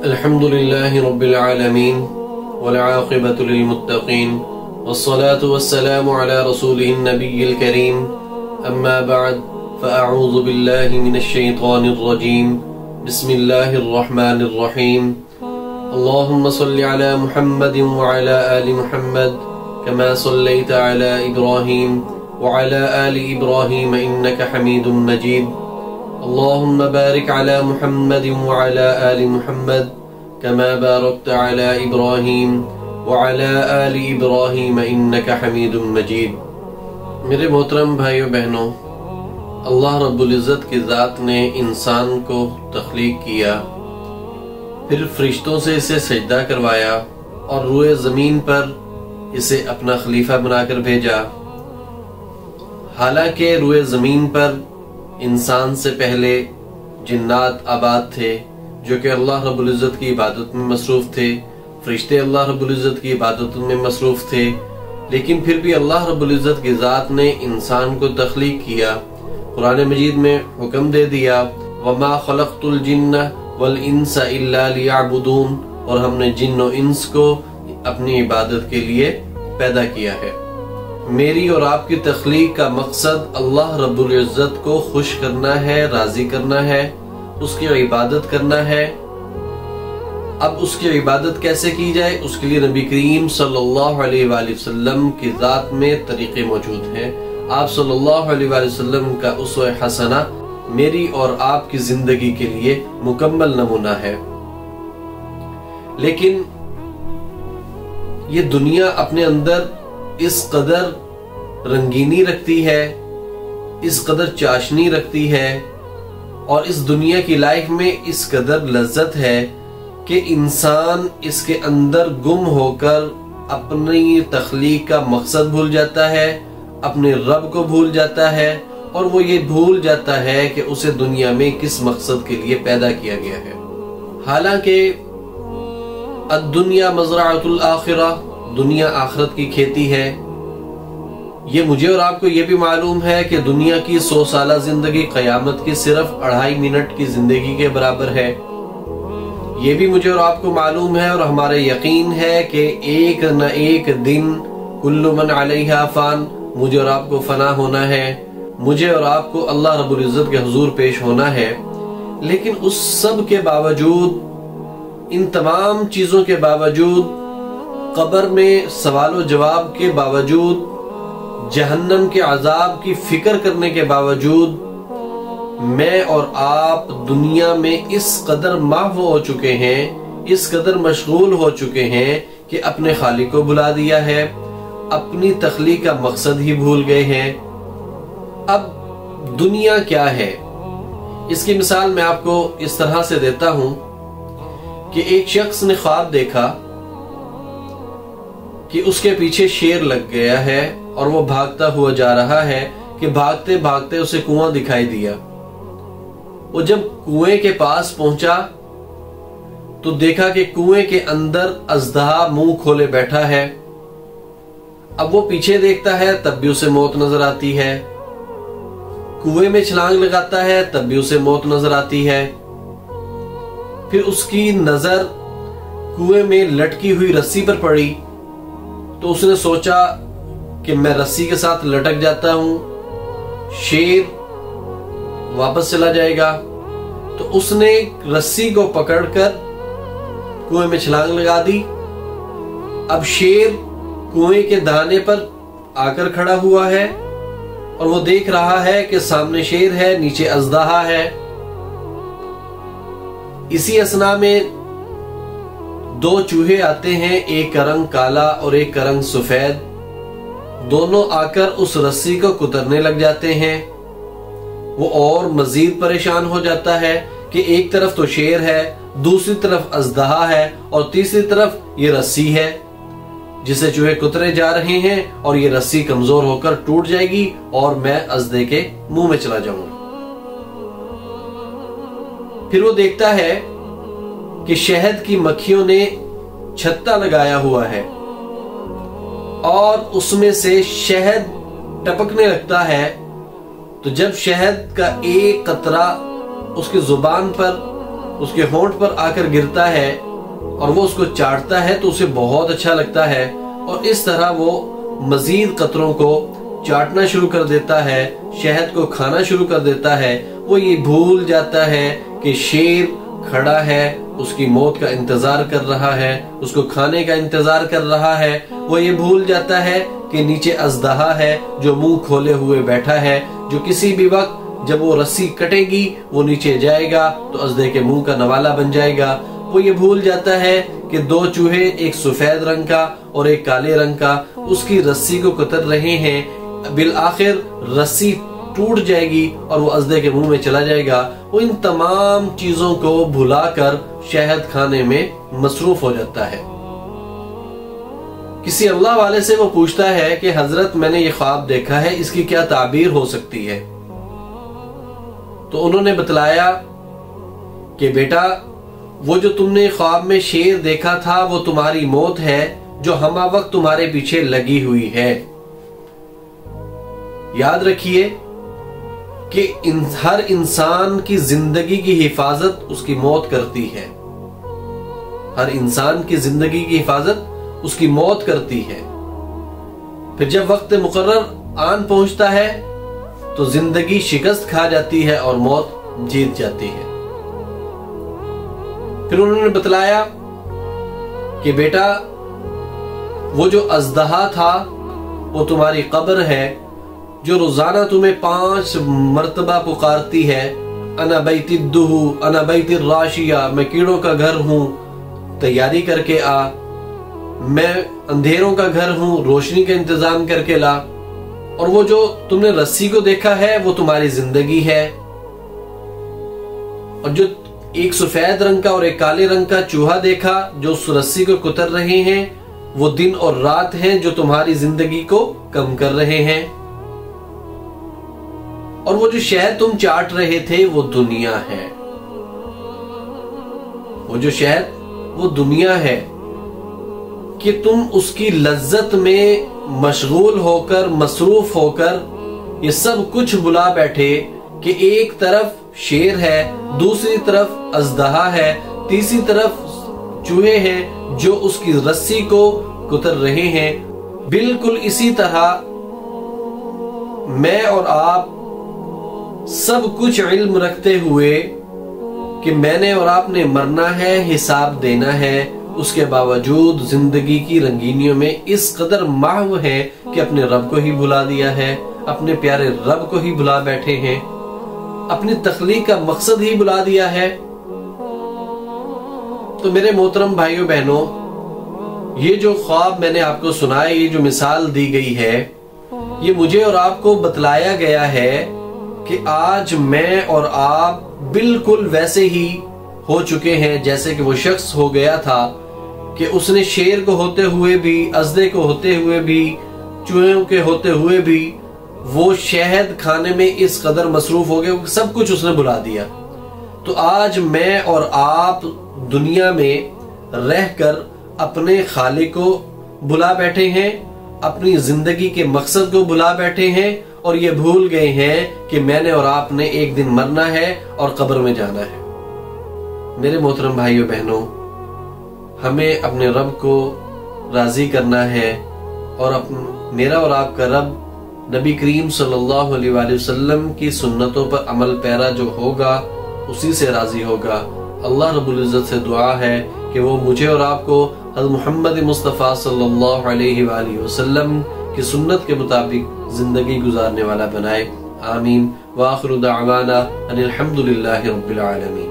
الحمد لله رب العالمين والعاقبة للمتقين والصلاة والسلام على رسوله النبي الكريم أما بعد فأعوذ بالله من الشيطان الرجيم بسم الله الرحمن الرحيم اللهم صل على محمد وعلى آل محمد كما صليت على إبراهيم وعلى آل إبراهيم إنك حميد مجيد اللهم بارك على محمد وعلى آل محمد كما باركت على إبراهيم وعلى آل إبراهيم إنك حميد مجيد۔ میرے محترم بھائیو بہنوں، اللہ رب العزت کی ذات نے انسان کو تخلیق کیا، پھر فرشتوں سے اسے سجدہ کروایا اور روئے زمین پر اسے اپنا خلیفہ بنا کر بھیجا۔ حالانکہ روئے زمین پر انسان سے پہلے جنات آباد تھے جو کہ اللہ رب العزت کی عبادت میں مصروف تھے، فرشتے اللہ رب العزت کی عبادت میں مصروف تھے، لیکن پھر بھی اللہ رب العزت کی ذات نے انسان کو تخلیق کیا۔ قرآن مجید میں حکم دے دیا وَمَا خَلَقْتُ الْجِنَّ وَالْإِنسَ إِلَّا لِيَعْبُدُونَ، اور ہم نے جن و انس کو اپنی عبادت کے لیے پیدا کیا ہے۔ میری اور آپ کی تخلیق کا مقصد اللہ رب العزت کو خوش کرنا ہے، راضی کرنا ہے، اس کی عبادت کرنا ہے۔ اب اس کی عبادت کیسے کی جائے، اس کے لیے نبی کریم صلی اللہ علیہ وآلہ وسلم کی ذات میں طریقے موجود ہیں۔ آپ صلی اللہ علیہ وآلہ وسلم کا اسوہ حسنہ میری اور آپ کی زندگی کے لیے مکمل نمونہ ہے۔ لیکن یہ دنیا اپنے اندر اس قدر رنگینی رکھتی ہے، اس قدر چاشنی رکھتی ہے، اور اس دنیا کی لائف میں اس قدر لذت ہے کہ انسان اس کے اندر گم ہو کر اپنی تخلیق کا مقصد بھول جاتا ہے، اپنے رب کو بھول جاتا ہے، اور وہ یہ بھول جاتا ہے کہ اسے دنیا میں کس مقصد کے لیے پیدا کیا گیا ہے۔ حالانکہ الدنیا مزرعۃ الآخرہ، دنیا آخرت کی کھیتی ہے۔ یہ مجھے اور آپ کو یہ بھی معلوم ہے کہ دنیا کی 100 سالہ زندگی قیامت کی صرف 2.5 منٹ کی زندگی کے برابر ہے۔ یہ بھی مجھے اور آپ کو معلوم ہے اور ہمارا یقین ہے کہ ایک نہ ایک دن کل من علیہا فان، مجھے اور آپ کو فنا ہونا ہے، مجھے اور آپ کو اللہ رب العزت کے حضور پیش ہونا ہے۔ لیکن اس سب کے باوجود، ان تمام چیزوں کے باوجود، قبر میں سوال و جواب کے باوجود، جہنم کے عذاب کی فکر کرنے کے باوجود، میں اور آپ دنیا میں اس قدر محو ہو چکے ہیں، اس قدر مشغول ہو چکے ہیں کہ اپنے خالق کو بھلا دیا ہے، اپنی تخلیق کا مقصد ہی بھول گئے ہیں۔ اب دنیا کیا ہے، اس کی مثال میں آپ کو اس طرح سے دیتا ہوں کہ ایک شخص نے خواب دیکھا کہ اس کے پیچھے شیر لگ گیا ہے اور وہ بھاگتا ہوا جا رہا ہے کہ بھاگتے بھاگتے اسے کنواں دکھائی دیا۔ وہ جب کنویں کے پاس پہنچا تو دیکھا کہ کنویں کے اندر اژدہا منہ کھولے بیٹھا ہے۔ اب وہ پیچھے دیکھتا ہے تب بھی اسے موت نظر آتی ہے، کنویں میں چھلانگ لگاتا ہے تب بھی اسے موت نظر آتی ہے۔ پھر اس کی نظر کنویں میں لٹکی ہوئی رسی پر پڑی تو اس نے سوچا کہ میں رسی کے ساتھ لٹک جاتا ہوں، شیر واپس چلا جائے گا، تو اس نے رسی کو پکڑ کر کنویں میں چھلانگ لگا دی۔ اب شیر کنویں کے دہانے پر آ کر کھڑا ہوا ہے اور وہ دیکھ رہا ہے کہ سامنے شیر ہے، نیچے اژدہا ہے۔ اسی اثنا میں 2 چوہے آتے ہیں، ایک کا رنگ کالا اور ایک کا رنگ سفید، دونوں آ کر اس رسی کو کترنے لگ جاتے ہیں۔ وہ اور مزید پریشان ہو جاتا ہے کہ ایک طرف تو شیر ہے، دوسری طرف اژدہا ہے، اور تیسری طرف یہ رسی ہے جسے چوہے کترے جا رہے ہیں، اور یہ رسی کمزور ہو کر ٹوٹ جائے گی اور میں اژدہے کے منہ میں چلا جاؤں گا۔ پھر وہ دیکھتا ہے کہ شہد کی مکھیوں نے چھتا لگایا ہوا ہے اور اس میں سے شہد ٹپکنے لگتا ہے، تو جب شہد کا ایک قطرہ اس کی زبان پر اس کے ہونٹ پر آ کر گرتا ہے اور وہ اس کو چاٹتا ہے تو اسے بہت اچھا لگتا ہے، اور اس طرح وہ مزید قطروں کو چاٹنا شروع کر دیتا ہے، شہد کو کھانا شروع کر دیتا ہے۔ وہ یہ بھول جاتا ہے کہ شیر کھڑا ہے، اس کی موت کا انتظار کر رہا ہے، اس کو کھانے کا انتظار کر رہا ہے۔ وہ یہ بھول جاتا ہے کہ نیچے اژدہا ہے جو منہ کھولے ہوئے بیٹھا ہے، جو کسی بھی وقت جب وہ رسی کٹے گی وہ نیچے جائے گا تو اژدہے کے منہ کا نوالا بن جائے گا۔ وہ یہ بھول جاتا ہے کہ دو چوہے، ایک سفید رنگ کا اور ایک کالے رنگ کا، اس کی رسی کو کتر رہے ہیں۔ بالآخر رسی ٹوٹ جائے گی اور وہ اژدہے کے منہ میں چلا جائے گا۔ وہ ان تمام چیزوں کو بھلا کر شہد کھانے میں مصروف ہو جاتا ہے۔ کسی اللہ والے سے وہ پوچھتا ہے کہ حضرت میں نے یہ خواب دیکھا ہے، اس کی کیا تعبیر ہو سکتی ہے؟ تو انہوں نے بتلایا کہ بیٹا وہ جو تم نے خواب میں شیر دیکھا تھا وہ تمہاری موت ہے جو ہمہ وقت تمہارے پیچھے لگی ہوئی ہے۔ یاد رکھیے کہ ہر انسان کی زندگی کی حفاظت اس کی موت کرتی ہے۔ ہر انسان کی زندگی کی حفاظت اس کی موت کرتی ہے۔ پھر جب وقت مقرر آن پہنچتا ہے تو زندگی شکست کھا جاتی ہے اور موت جیت جاتی ہے۔ پھر انہوں نے بتلایا کہ بیٹا وہ جو اژدہا تھا وہ تمہاری قبر ہے جو روزانہ تمہیں 5 مرتبہ پکارتی ہے، انا بیت الدہو انا بیت الراشیہ، میں کیڑوں کا گھر ہوں، تیاری کر کے آ، میں اندھیروں کا گھر ہوں، روشنی کا انتظام کر کے لا۔ اور وہ جو تم نے رسی کو دیکھا ہے وہ تمہاری زندگی ہے، اور جو ایک سفید رنگ کا اور ایک کالے رنگ کا چوہا دیکھا جو اس رسی کو کتر رہے ہیں وہ دن اور رات ہیں جو تمہاری زندگی کو کم کر رہے ہیں، اور وہ جو شہد تم چاٹ رہے تھے وہ دنیا ہے۔ وہ جو شہد وہ دنیا ہے کہ تم اس کی لذت میں مشغول ہو کر، مصروف ہو کر یہ سب کچھ بھلا بیٹھے کہ ایک طرف شیر ہے، دوسری طرف اژدہا ہے، تیسری طرف چوہے ہیں جو اس کی رسی کو کتر رہے ہیں۔ بالکل اسی طرح میں اور آپ سب کچھ علم رکھتے ہوئے کہ میں نے اور آپ نے مرنا ہے، حساب دینا ہے، اس کے باوجود زندگی کی رنگینیوں میں اس قدر محو ہے کہ اپنے رب کو ہی بھلا دیا ہے، اپنے پیارے رب کو ہی بھلا بیٹھے ہیں، اپنی تخلیق کا مقصد ہی بھلا دیا ہے۔ تو میرے محترم بھائیوں بہنوں، یہ جو خواب میں نے آپ کو سنایا، یہ جو مثال دی گئی ہے، یہ مجھے اور آپ کو بتلایا گیا ہے کہ آج میں اور آپ بالکل ویسے ہی ہو چکے ہیں جیسے کہ وہ شخص ہو گیا تھا کہ اس نے شیر کو ہوتے ہوئے بھی، اژدہے کو ہوتے ہوئے بھی، چوہوں کے ہوتے ہوئے بھی وہ شہد کھانے میں اس قدر مصروف ہو گئے، سب کچھ اس نے بھلا دیا۔ تو آج میں اور آپ دنیا میں رہ کر اپنے خالق کو بھلا بیٹھے ہیں، اپنی زندگی کے مقصد کو بھلا بیٹھے ہیں، اور یہ بھول گئے ہیں کہ میں نے اور آپ نے ایک دن مرنا ہے اور قبر میں جانا ہے۔ میرے محترم بھائیوں بہنوں، ہمیں اپنے رب کو راضی کرنا ہے، اور میرا اور آپ کا رب نبی کریم صلی اللہ علیہ وآلہ وسلم کی سنتوں پر عمل پیرا جو ہوگا اسی سے راضی ہوگا۔ اللہ رب العزت سے دعا ہے کہ وہ مجھے اور آپ کو حضرت محمد مصطفیٰ صلی اللہ علیہ وآلہ وسلم کی سنت کے مطابق زندگی گزارنے والا بنائے۔ آمین۔ وآخر دعوانا ان الحمد للہ رب العالمین۔